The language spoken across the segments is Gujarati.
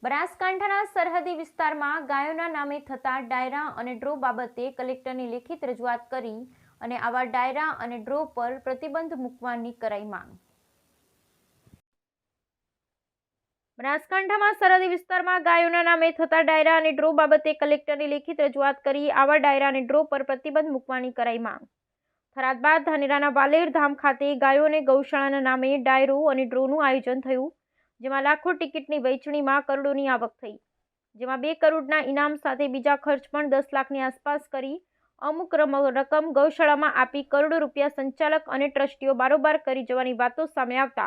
બનાસકાંઠાના સરહદી વિસ્તારમાં ગાયોના નામે થતા ડાયરા અને ડ્રો બાબતે કલેક્ટરની લેખિત રજૂઆત કરી અને આવા ડાયરા અને ડ્રો પર પ્રતિબંધ મૂકવાની કરાઈ માંગ। બનાસકાંઠામાં સરહદી વિસ્તારમાં ગાયોના નામે થતા ડાયરા અને ડ્રો બાબતે કલેક્ટરની લેખિત રજૂઆત કરી આવા ડાયરા અને ડ્રો પર પ્રતિબંધ મૂકવાની કરાઈ માંગ। થરાદ બાદ ધાનેરાના વાલેર ધામ ખાતે ગાયો અને ગૌશાળાના નામે ડાયરો અને ડ્રોનું આયોજન થયું, જેમાં લાખો ટિકિટની વહેંચણીમાં કરોડોની આવક થઈ, જેમાં 2 કરોડના ઇનામ સાથે બીજા ખર્ચ પણ 10 લાખની આસપાસ કરી અમુક રકમ ગૌશાળામાં આપી કરોડો રૂપિયા સંચાલક અને ટ્રસ્ટીઓ બારોબાર કરી જવાની વાતો સામે આવતા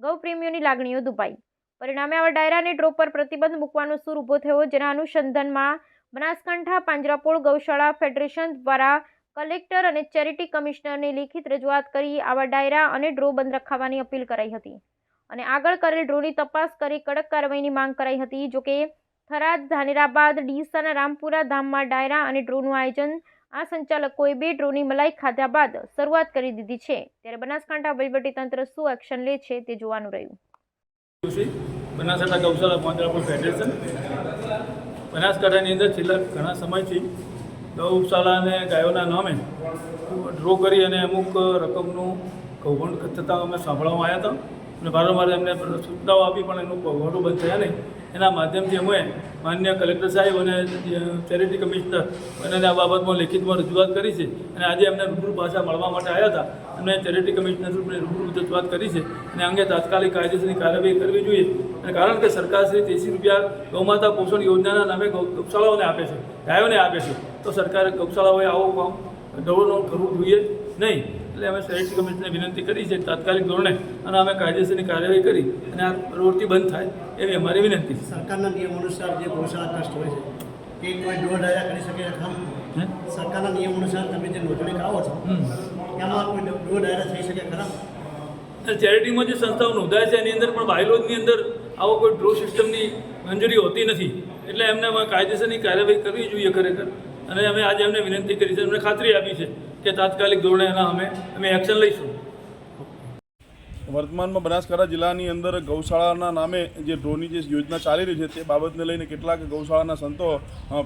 ગૌપ્રેમીઓની લાગણીઓ દુભાઈ। પરિણામે આવા ડાયરા અને ડ્રો પર પ્રતિબંધ મૂકવાનો સૂર ઊભો થયો, જેના અનુસંધાનમાં બનાસકાંઠા પાંજરાપોળ ગૌશાળા ફેડરેશન દ્વારા કલેક્ટર અને ચેરિટી કમિશનરને લેખિત રજૂઆત કરી આવા ડાયરા અને ડ્રો બંધ રખાવવાની અપીલ કરાઈ હતી અને આગળ કરેલ ડ્રોની તપાસ કરી કડક કાર્યવાહીની માંગ કરાઈ હતી। જોકે થરાદ ધાનેરા બાદ ડીસાના રામપુરા ધામમાં ડાયરા અને ડ્રોનું આયોજન આ સંચાલકોએ 2 ડ્રોની મલાઈ ખાધા બાદ શરૂઆત કરી દીધી છે, ત્યારે બનાસકાંઠા વહીવટીતંત્ર શું એક્શન લે છે તે જોવાનું રહ્યું। બનાસકાંઠા ગૌશાળા પાંજરાપોળ ફેડરેશન બનાસકાંઠાની અંદર છેલ્લા ઘણા સમયથી ગૌશાળા અને ગાયોના નામે ડ્રો કરી અને અમુક રકમનું કૌભાંડ થતાં અમે સાંભળવામાં આવ્યા હતા અને વારંવાર એમને સૂચનાઓ આપી, પણ એનું કૌભાંડો બંધ થયા નહીં। એના માધ્યમથી અમે માન્ય કલેક્ટર સાહેબ અને ચેરિટી કમિશનર અને આ બાબતમાં લેખિતમાં રજૂઆત કરી છે અને આજે એમને રૂબરૂ ભાષા મળવા માટે આવ્યા હતા અને ચેરિટી કમિશનર રૂબરૂ રજૂઆત કરી છે અને અંગે તાત્કાલિક કાયદેસરની કાર્યવાહી કરવી જોઈએ। અને કારણ કે સરકારશ્રી 83 રૂપિયા ગૌમાતા પોષણ યોજનાના નામે ગૌશાળાઓને આપે છે, ગાયોને આપે છે, તો સરકારે ગૌશાળાઓએ આવો કામ ડબલ કરવું જોઈએ નહીં। એટલે અમે ચેરિટી કમિશનરને વિનંતી કરી છે તાત્કાલિક ધોરણે અને અમે કાયદેસરની કાર્યવાહી કરી અને આ પ્રવૃત્તિ બંધ થાય એવી અમારી વિનંતી છે। સરકારના નિયમ અનુસાર જે ગૌશાળા ટ્રસ્ટ હોય છે એ કોઈ ડ્રો ડાયરા કરી શકે ખરા? સરકારના નિયમ અનુસાર તમે જે નોંધણી કરાવો છો એમાં કોઈ ડ્રો ડાયરા થઈ શકે ખરા? ચેરિટીમાં જે સંસ્થાઓ નોંધાય છે એની અંદર પણ બાયલોજની અંદર આવો કોઈ ડ્રો સિસ્ટમની મંજૂરી હોતી નથી, એટલે એમને કાયદેસરની કાર્યવાહી કરવી જોઈએ ખરેખર। અને અમે આજે એમને વિનંતી કરી છે, એમને ખાતરી આપી છે કે તાત્કાલિક ધોરણે એના અમે એક્શન લઈશું। વર્તમાનમાં બનાસકાંઠા જિલ્લાની અંદર ગૌશાળાના નામે જે ડ્રોની જે યોજના ચાલી રહી છે તે બાબતને લઈને કેટલાક ગૌશાળાના સંતો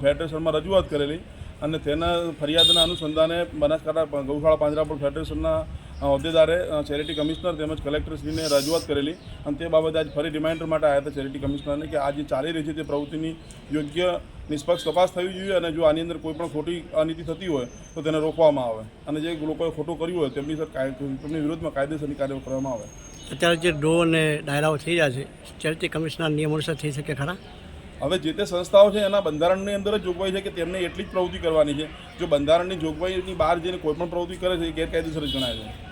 ફેડરેશનમાં રજૂઆત કરેલી અને તેના ફરિયાદના અનુસંધાને બનાસકાંઠા ગૌશાળા પાંજરાપોળ ફેડરેશનના હોદ્દેદારે ચેરિટી કમિશનર તેમજ કલેક્ટરશ્રીને રજૂઆત કરેલી અને તે બાબતે આજ ફરી રિમાઇન્ડર માટે આવ્યા હતા ચેરિટી કમિશનરને કે આ જે ચાલી રહી છે તે પ્રવૃત્તિની યોગ્ય નિષ્પક્ષ તપાસ થવી જોઈએ અને જો આની અંદર કોઈ પણ ખોટી અનીતિ થતી હોય તો તેને રોકવામાં આવે અને જે લોકોએ ખોટું કર્યું હોય તેમની વિરુદ્ધમાં કાયદેસરની કાર્યવાહી કરવામાં આવે। અત્યારે જે ડ્રો અને ડાયરાઓ થઈ રહ્યા છે ચેરિટી કમિશનરના નિયમ અનુસાર થઈ શકે ખરા? હવે જે તે સંસ્થાઓ છે એના બંધારણની અંદર જ જોગવાઈ છે કે તેમને એટલી જ પ્રવૃત્તિ કરવાની છે। જો બંધારણની જોગવાઈની બહાર જઈને કોઈ પણ પ્રવૃત્તિ કરે છે એ ગેરકાયદેસર જ ગણાય છે।